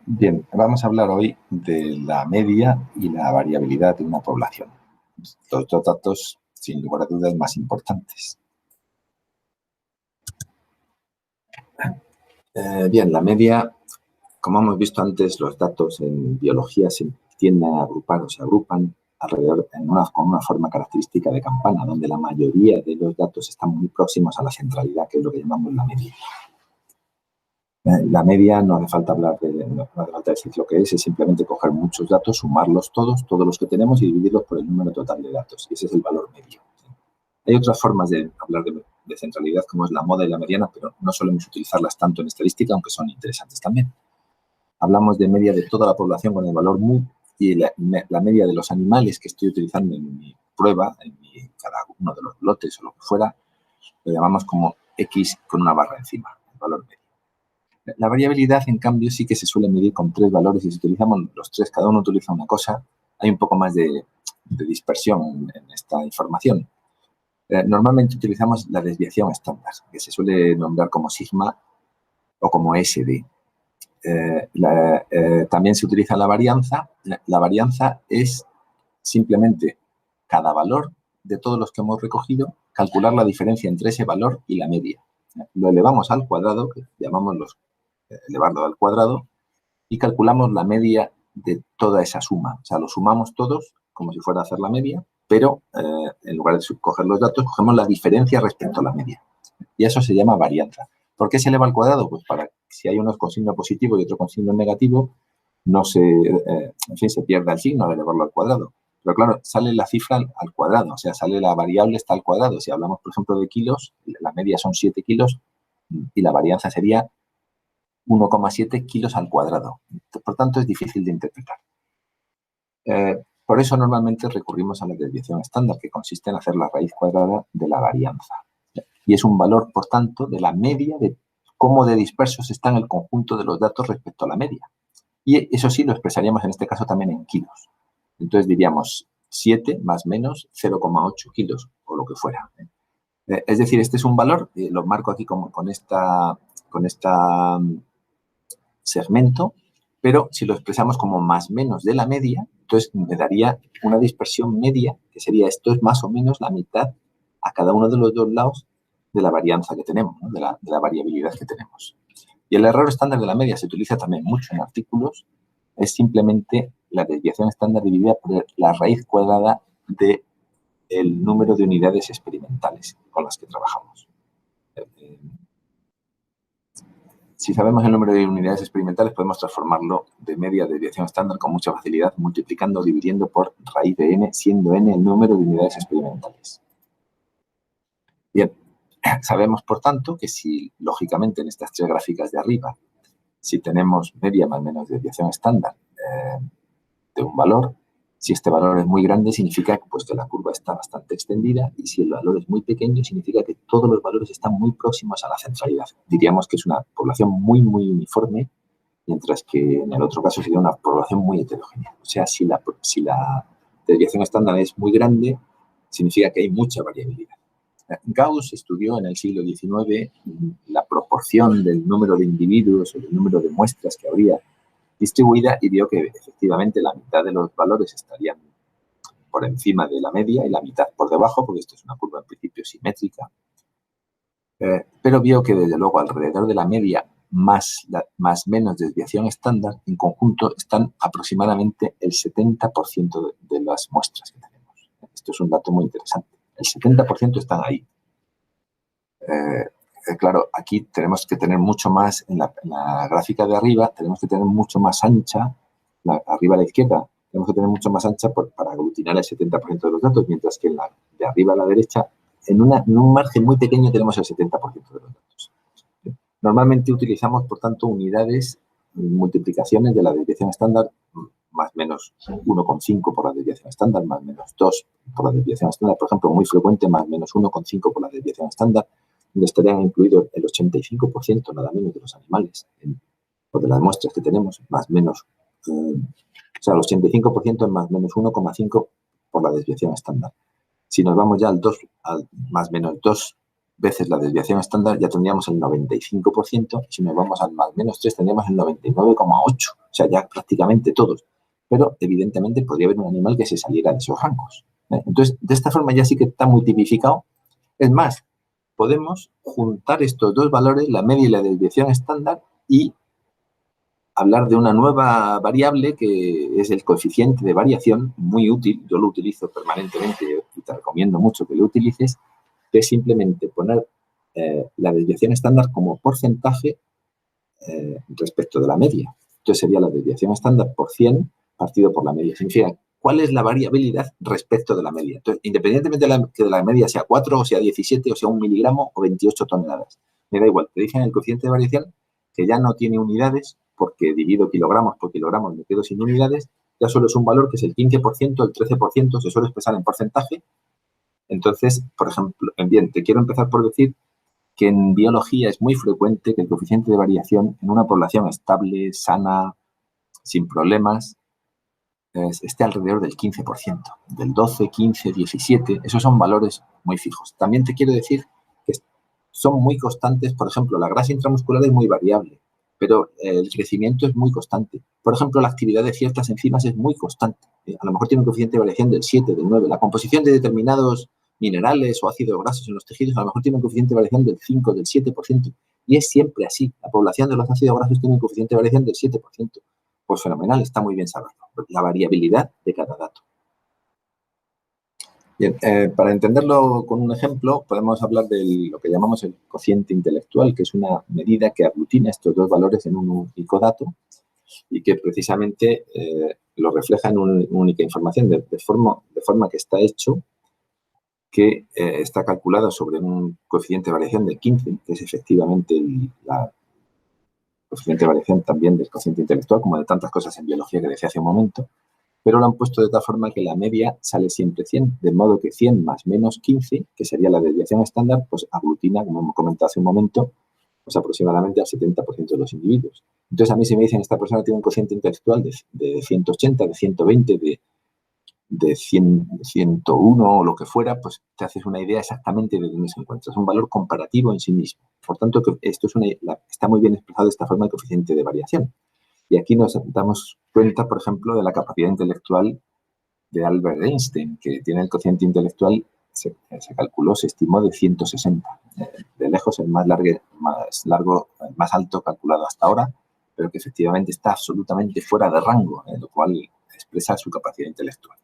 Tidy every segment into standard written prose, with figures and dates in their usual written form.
Bien, vamos a hablar hoy de la media y la variabilidad de una población. Los dos datos, sin lugar a dudas, más importantes. Bien, la media, como hemos visto antes, los datos en biología se tienden a agrupar o se agrupan alrededor con una forma característica de campana, donde la mayoría de los datos están muy próximos a la centralidad, que es lo que llamamos la media. La media no hace falta no hace falta decir lo que es simplemente coger muchos datos, sumarlos todos los que tenemos y dividirlos por el número total de datos. Y ese es el valor medio. Hay otras formas de hablar de centralidad, como es la moda y la mediana, pero no solemos utilizarlas tanto en estadística, aunque son interesantes también. Hablamos de media de toda la población con el valor mu y la media de los animales que estoy utilizando en mi prueba, cada uno de los lotes o lo que fuera, lo llamamos como X con una barra encima, el valor medio. La variabilidad, en cambio, sí que se suele medir con tres valores y si utilizamos los tres, cada uno utiliza una cosa, hay un poco más de dispersión en esta información. Normalmente utilizamos la desviación estándar, que se suele nombrar como sigma o como SD. También se utiliza la varianza. La varianza es simplemente cada valor de todos los que hemos recogido, calcular la diferencia entre ese valor y la media. Lo elevamos al cuadrado, que llamamos elevarlo al cuadrado, y calculamos la media de toda esa suma. O sea, lo sumamos todos como si fuera a hacer la media, pero en lugar de coger los datos, cogemos la diferencia respecto a la media. Y eso se llama varianza. ¿Por qué se eleva al cuadrado? Pues para que si hay unos con signo positivo y otro con signo negativo, no se, en fin, se pierda el signo de elevarlo al cuadrado. Pero claro, sale la cifra al cuadrado, o sea, sale la variable está al cuadrado. Si hablamos, por ejemplo, de kilos, la media son 7 kilos y la varianza sería 1,7 kilos al cuadrado. Por tanto, es difícil de interpretar. Por eso normalmente recurrimos a la desviación estándar, que consiste en hacer la raíz cuadrada de la varianza. Y es un valor, por tanto, de la media de cómo de dispersos están el conjunto de los datos respecto a la media. Y eso sí lo expresaríamos en este caso también en kilos. Entonces diríamos 7 más menos 0,8 kilos o lo que fuera. Es decir, este es un valor, lo marco aquí con esta segmento, pero si lo expresamos como más menos de la media, entonces me daría una dispersión media, que sería esto es más o menos la mitad a cada uno de los dos lados de la varianza que tenemos, ¿no? de la variabilidad que tenemos. Y el error estándar de la media se utiliza también mucho en artículos, es simplemente la desviación estándar dividida por la raíz cuadrada del número de unidades experimentales con las que trabajamos. Si sabemos el número de unidades experimentales, podemos transformarlo de media a desviación estándar con mucha facilidad, multiplicando o dividiendo por raíz de n, siendo n el número de unidades experimentales. Bien, sabemos, por tanto, que si, lógicamente, en estas tres gráficas de arriba, si tenemos media más menos desviación estándar de un valor, si este valor es muy grande, significa pues, que la curva está bastante extendida y si el valor es muy pequeño, significa que todos los valores están muy próximos a la centralidad. Diríamos que es una población muy, muy uniforme, mientras que en el otro caso sería una población muy heterogénea. O sea, si la desviación estándar es muy grande, significa que hay mucha variabilidad. Gauss estudió en el siglo XIX la proporción del número de individuos o del número de muestras que habría distribuida y vio que efectivamente la mitad de los valores estarían por encima de la media y la mitad por debajo, porque esto es una curva en principio simétrica. Pero vio que desde luego alrededor de la media más menos desviación estándar, en conjunto están aproximadamente el 70% de las muestras que tenemos. Esto es un dato muy interesante. El 70% están ahí. Claro, aquí tenemos que tener mucho más, en la gráfica de arriba, tenemos que tener mucho más ancha, arriba a la izquierda, tenemos que tener mucho más ancha para aglutinar el 70% de los datos, mientras que en la de arriba a la derecha, en un margen muy pequeño tenemos el 70% de los datos. Normalmente utilizamos, por tanto, unidades, multiplicaciones de la desviación estándar, más menos 1,5 por la desviación estándar, más menos 2 por la desviación estándar, por ejemplo, muy frecuente, más menos 1,5 por la desviación estándar, donde estarían incluidos el 85% nada menos de los animales, o de las muestras que tenemos, más menos, o sea, el 85% es más menos 1,5 por la desviación estándar. Si nos vamos ya al más menos 2 veces la desviación estándar, ya tendríamos el 95%, y si nos vamos al más menos 3 tendríamos el 99,8%, o sea, ya prácticamente todos. Pero, evidentemente, podría haber un animal que se saliera de esos rangos. Entonces, de esta forma ya sí que está muy tipificado. Es más, podemos juntar estos dos valores, la media y la desviación estándar, y hablar de una nueva variable que es el coeficiente de variación, muy útil. Yo lo utilizo permanentemente y te recomiendo mucho que lo utilices, que es simplemente poner la desviación estándar como porcentaje respecto de la media. Entonces sería la desviación estándar por 100 partido por la media. Significa cuál es la variabilidad respecto de la media. Entonces, independientemente de que la media sea 4, o sea 17, o sea 1 miligramo o 28 toneladas. Me da igual, te dije en el coeficiente de variación que ya no tiene unidades, porque divido kilogramos por kilogramos, me quedo sin unidades, ya solo es un valor que es el 15%, el 13%, se suele expresar en porcentaje. Entonces, por ejemplo, bien, te quiero empezar por decir que en biología es muy frecuente que el coeficiente de variación en una población estable, sana, sin problemas, esté alrededor del 15%, del 12, 15, 17, esos son valores muy fijos. También te quiero decir que son muy constantes, por ejemplo, la grasa intramuscular es muy variable, pero el crecimiento es muy constante. Por ejemplo, la actividad de ciertas enzimas es muy constante. A lo mejor tiene un coeficiente de variación del 7, del 9. La composición de determinados minerales o ácidos grasos en los tejidos a lo mejor tiene un coeficiente de variación del 5, del 7%. Y es siempre así. La población de los ácidos grasos tiene un coeficiente de variación del 7%. Pues fenomenal, está muy bien saberlo. La variabilidad de cada dato. Bien, para entenderlo con un ejemplo, podemos hablar de lo que llamamos el cociente intelectual, que es una medida que aglutina estos dos valores en un único dato y que precisamente lo refleja en una única información, de forma que está hecho que está calculado sobre un coeficiente de variación de 15, que es efectivamente la coeficiente de variación también del cociente intelectual, como de tantas cosas en biología que decía hace un momento, pero lo han puesto de tal forma que la media sale siempre 100, de modo que 100 más menos 15, que sería la desviación estándar, pues aglutina, como hemos comentado hace un momento, pues aproximadamente al 70% de los individuos. Entonces, a mí si me dicen esta persona tiene un cociente intelectual de 180, de 120, de 100, 101 o lo que fuera, pues te haces una idea exactamente de dónde se encuentra. Es un valor comparativo en sí mismo. Por tanto, esto está muy bien expresado de esta forma el coeficiente de variación. Y aquí nos damos cuenta, por ejemplo, de la capacidad intelectual de Albert Einstein, que tiene el cociente intelectual, se calculó, se estimó de 160. De lejos el más alto calculado hasta ahora, pero que efectivamente está absolutamente fuera de rango, lo cual expresa su capacidad intelectual.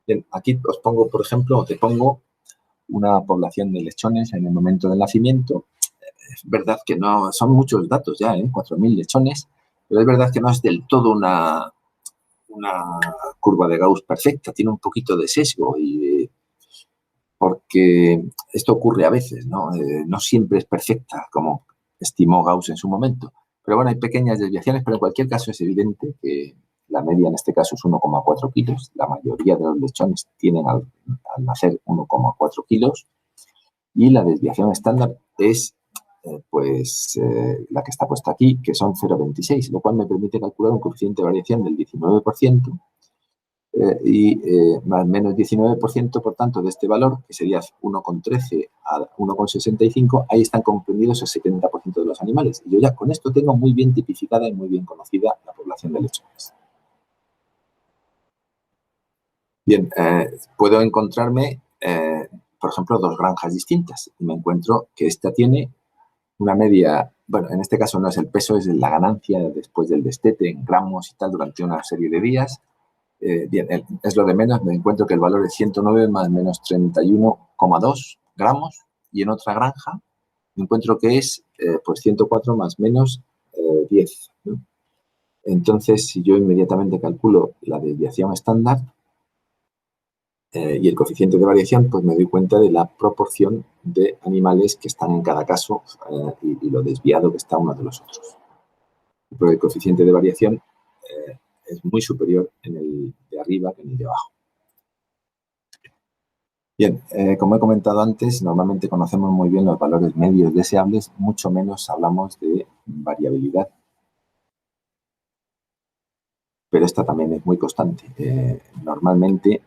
Bien, aquí os pongo, por ejemplo, te pongo una población de lechones en el momento del nacimiento. Es verdad que no, son muchos datos ya, 4.000 lechones, pero es verdad que no es del todo una curva de Gauss perfecta, tiene un poquito de sesgo porque esto ocurre a veces, ¿no? No siempre es perfecta, como estimó Gauss en su momento. Pero bueno, hay pequeñas desviaciones, pero en cualquier caso es evidente que la media en este caso es 1,4 kilos. La mayoría de los lechones tienen al nacer 1,4 kilos y la desviación estándar es la que está puesta aquí, que son 0,26, lo cual me permite calcular un coeficiente de variación del 19% más menos 19%, por tanto, de este valor, que sería 1,13 a 1,65, ahí están comprendidos el 70% de los animales. Y yo ya con esto tengo muy bien tipificada y muy bien conocida la población de lechones. Bien, puedo encontrarme, por ejemplo, dos granjas distintas. Y me encuentro que esta tiene una media, bueno, en este caso no es el peso, es la ganancia después del destete en gramos y tal durante una serie de días. Bien, es lo de menos, me encuentro que el valor es 109 más menos 31,2 gramos y en otra granja me encuentro que es pues 104 más menos 10. ¿No? Entonces, si yo inmediatamente calculo la desviación estándar y el coeficiente de variación, pues me doy cuenta de la proporción de animales que están en cada caso y lo desviado que está uno de los otros. Pero el coeficiente de variación es muy superior en el de arriba que en el de abajo. Bien, como he comentado antes, normalmente conocemos muy bien los valores medios deseables, mucho menos hablamos de variabilidad. Pero esta también es muy constante. Normalmente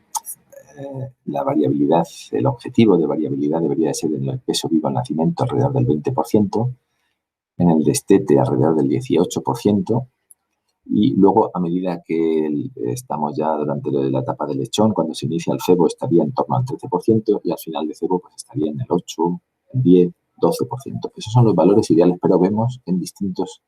la variabilidad, el objetivo de variabilidad debería de ser en el peso vivo al nacimiento alrededor del 20%, en el destete alrededor del 18%, y luego a medida que estamos ya durante la etapa del lechón, cuando se inicia el cebo estaría en torno al 13% y al final de cebo pues estaría en el 8, el 10, 12%. Esos son los valores ideales, pero vemos en distintos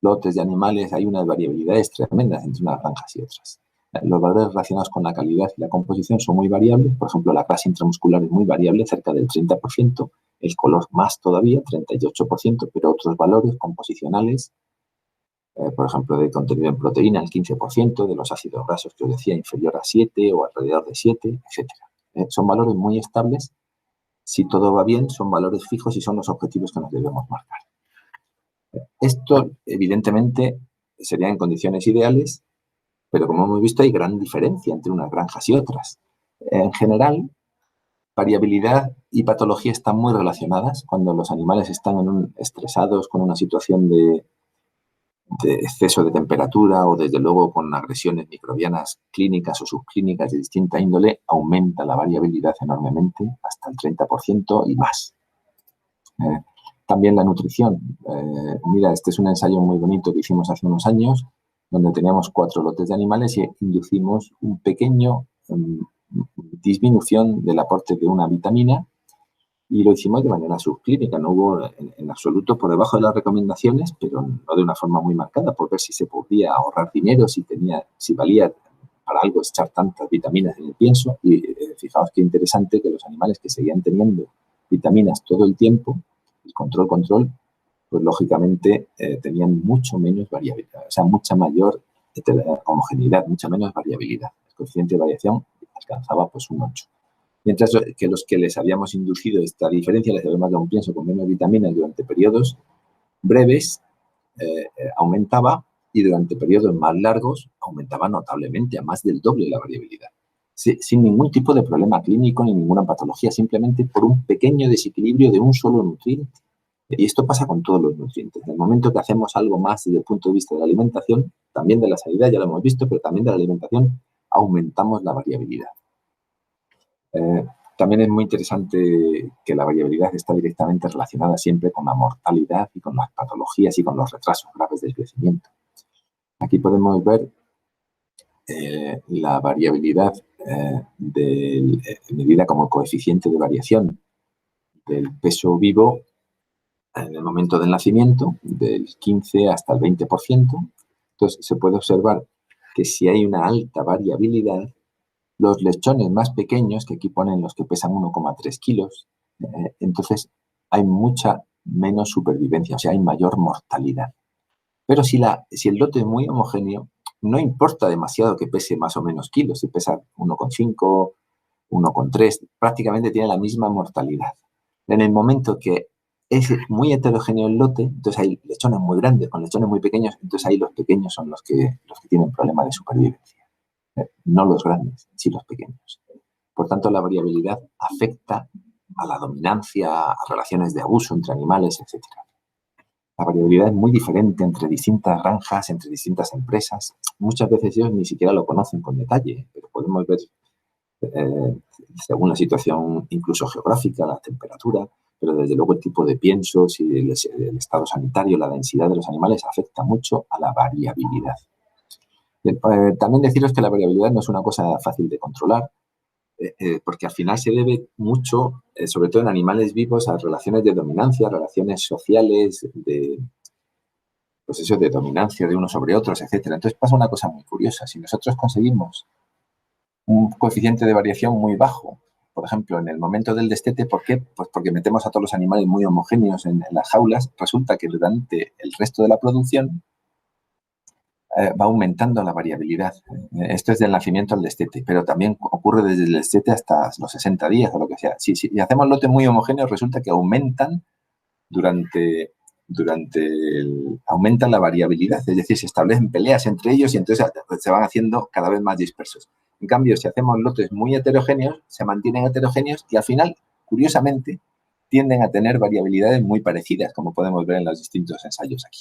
lotes de animales hay unas variabilidades tremendas entre unas granjas y otras. Los valores relacionados con la calidad y la composición son muy variables. Por ejemplo, la clase intramuscular es muy variable, cerca del 30%, el color más todavía, 38%, pero otros valores composicionales, por ejemplo, de contenido en proteína, el 15%, de los ácidos grasos que os decía, inferior a 7 o alrededor de 7, etc. Son valores muy estables. Si todo va bien, son valores fijos y son los objetivos que nos debemos marcar. Esto, evidentemente, sería en condiciones ideales, pero como hemos visto, hay gran diferencia entre unas granjas y otras. En general, variabilidad y patología están muy relacionadas cuando los animales están estresados con una situación de exceso de temperatura o, desde luego, con agresiones microbianas clínicas o subclínicas de distinta índole, aumenta la variabilidad enormemente, hasta el 30% y más. También la nutrición. Mira, este es un ensayo muy bonito que hicimos hace unos años, donde teníamos 4 lotes de animales y inducimos un pequeño disminución del aporte de una vitamina, y lo hicimos de manera subclínica. No hubo en absoluto por debajo de las recomendaciones, pero no de una forma muy marcada, por ver si se podía ahorrar dinero, si valía para algo echar tantas vitaminas en el pienso. Y fijaos qué interesante que los animales que seguían teniendo vitaminas todo el tiempo, el control, pues lógicamente tenían mucho menos variabilidad, o sea, mucha mayor homogeneidad, mucha menos variabilidad. El coeficiente de variación alcanzaba pues un 8. Mientras que los que les habíamos inducido esta diferencia, les habíamos dado un pienso con menos vitaminas durante periodos breves, aumentaba, y durante periodos más largos aumentaba notablemente, a más del doble la variabilidad. Sin ningún tipo de problema clínico ni ninguna patología, simplemente por un pequeño desequilibrio de un solo nutriente. Y esto pasa con todos los nutrientes. En el momento que hacemos algo más desde el punto de vista de la alimentación, también de la sanidad, ya lo hemos visto, pero también de la alimentación, aumentamos la variabilidad. También es muy interesante que la variabilidad está directamente relacionada siempre con la mortalidad y con las patologías y con los retrasos graves del crecimiento. Aquí podemos ver la variabilidad medida como coeficiente de variación del peso vivo en el momento del nacimiento, del 15 hasta el 20%. Entonces, se puede observar que si hay una alta variabilidad, los lechones más pequeños, que aquí ponen los que pesan 1,3 kilos, entonces hay mucha menos supervivencia, o sea, hay mayor mortalidad. Pero si el lote es muy homogéneo, no importa demasiado que pese más o menos kilos, si pesa 1,5, 1,3, prácticamente tiene la misma mortalidad. En el momento que es muy heterogéneo el lote, entonces hay lechones muy grandes con lechones muy pequeños, entonces ahí los pequeños son los que tienen problemas de supervivencia. No los grandes, sí los pequeños. Por tanto, la variabilidad afecta a la dominancia, a relaciones de abuso entre animales, etc. La variabilidad es muy diferente entre distintas granjas, entre distintas empresas. Muchas veces ellos ni siquiera lo conocen con detalle, pero podemos ver, según la situación incluso geográfica, la temperatura, pero desde luego el tipo de piensos y el estado sanitario, la densidad de los animales afecta mucho a la variabilidad. También deciros que la variabilidad no es una cosa fácil de controlar, porque al final se debe mucho, sobre todo en animales vivos, a relaciones de dominancia, relaciones sociales, de dominancia de unos sobre otros, etc. Entonces pasa una cosa muy curiosa. Si nosotros conseguimos un coeficiente de variación muy bajo, por ejemplo, en el momento del destete, ¿por qué? Pues porque metemos a todos los animales muy homogéneos en las jaulas, resulta que durante el resto de la producción va aumentando la variabilidad. Esto es del nacimiento al destete, pero también ocurre desde el destete hasta los 60 días o lo que sea. Si hacemos lotes muy homogéneos, resulta que aumentan aumentan la variabilidad, es decir, se establecen peleas entre ellos y entonces se van haciendo cada vez más dispersos. En cambio, si hacemos lotes muy heterogéneos, se mantienen heterogéneos y al final, curiosamente, tienden a tener variabilidades muy parecidas, como podemos ver en los distintos ensayos aquí.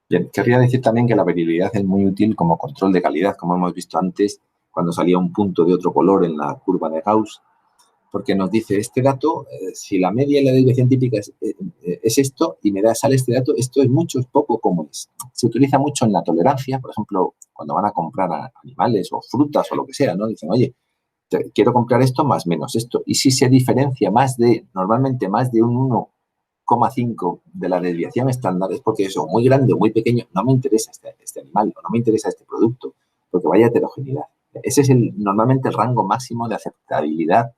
Bien, querría decir también que la variabilidad es muy útil como control de calidad. Como hemos visto antes, cuando salía un punto de otro color en la curva de Gauss, porque nos dice este dato, si la media y la desviación típica es esto, y sale este dato, esto es mucho, es poco, como es. Se utiliza mucho en la tolerancia, por ejemplo, cuando van a comprar animales o frutas o lo que sea, ¿no? Dicen, oye, quiero comprar esto más menos esto. Y si se diferencia normalmente más de un 1,5 de la desviación estándar, es porque eso, muy grande o muy pequeño, no me interesa este animal o no me interesa este producto, porque vaya heterogeneidad. Ese es normalmente el rango máximo de aceptabilidad.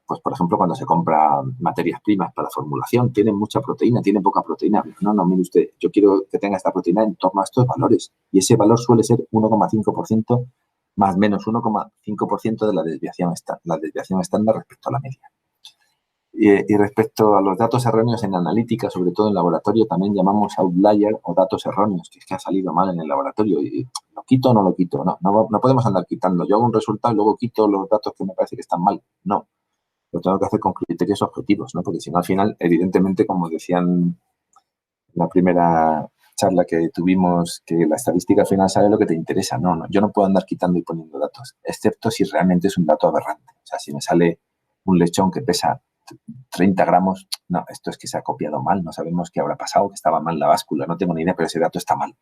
Pues, por ejemplo, cuando se compra materias primas para formulación, tienen mucha proteína, tienen poca proteína. No, mire usted, yo quiero que tenga esta proteína en torno a estos valores. Y ese valor suele ser 1,5% más menos 1,5% de la desviación estándar respecto a la media. Y respecto a los datos erróneos en analítica, sobre todo en laboratorio, también llamamos outlier o datos erróneos, que es que ha salido mal en el laboratorio. Y ¿lo quito o no lo quito? No podemos andar quitando. Yo hago un resultado y luego quito los datos que me parece que están mal. No. Lo tengo que hacer con criterios objetivos, ¿no? Porque si no, al final, evidentemente, como decían en la primera charla que tuvimos, que la estadística al final sabe lo que te interesa. No, yo no puedo andar quitando y poniendo datos, excepto si realmente es un dato aberrante. O sea, si me sale un lechón que pesa 30 gramos, no, esto es que se ha copiado mal, no sabemos qué habrá pasado, que estaba mal la báscula, no tengo ni idea, pero ese dato está mal.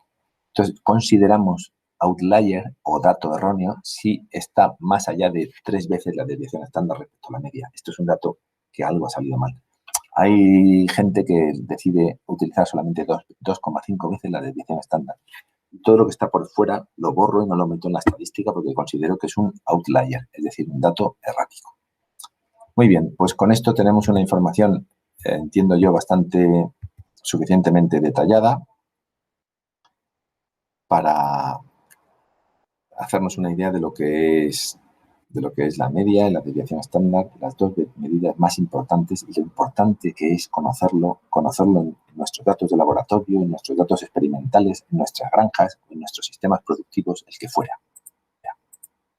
Entonces, consideramos outlier o dato erróneo si está más allá de 3 veces la desviación estándar respecto a la media. Esto es un dato que algo ha salido mal. Hay gente que decide utilizar solamente 2,5 veces la desviación estándar. Todo lo que está por fuera lo borro y no lo meto en la estadística porque considero que es un outlier, es decir, un dato errático. Muy bien, pues con esto tenemos una información, entiendo yo, bastante suficientemente detallada para hacernos una idea de lo que es la media y la desviación estándar, las dos medidas más importantes, y lo importante que es conocerlo en nuestros datos de laboratorio, en nuestros datos experimentales, en nuestras granjas, en nuestros sistemas productivos, el que fuera.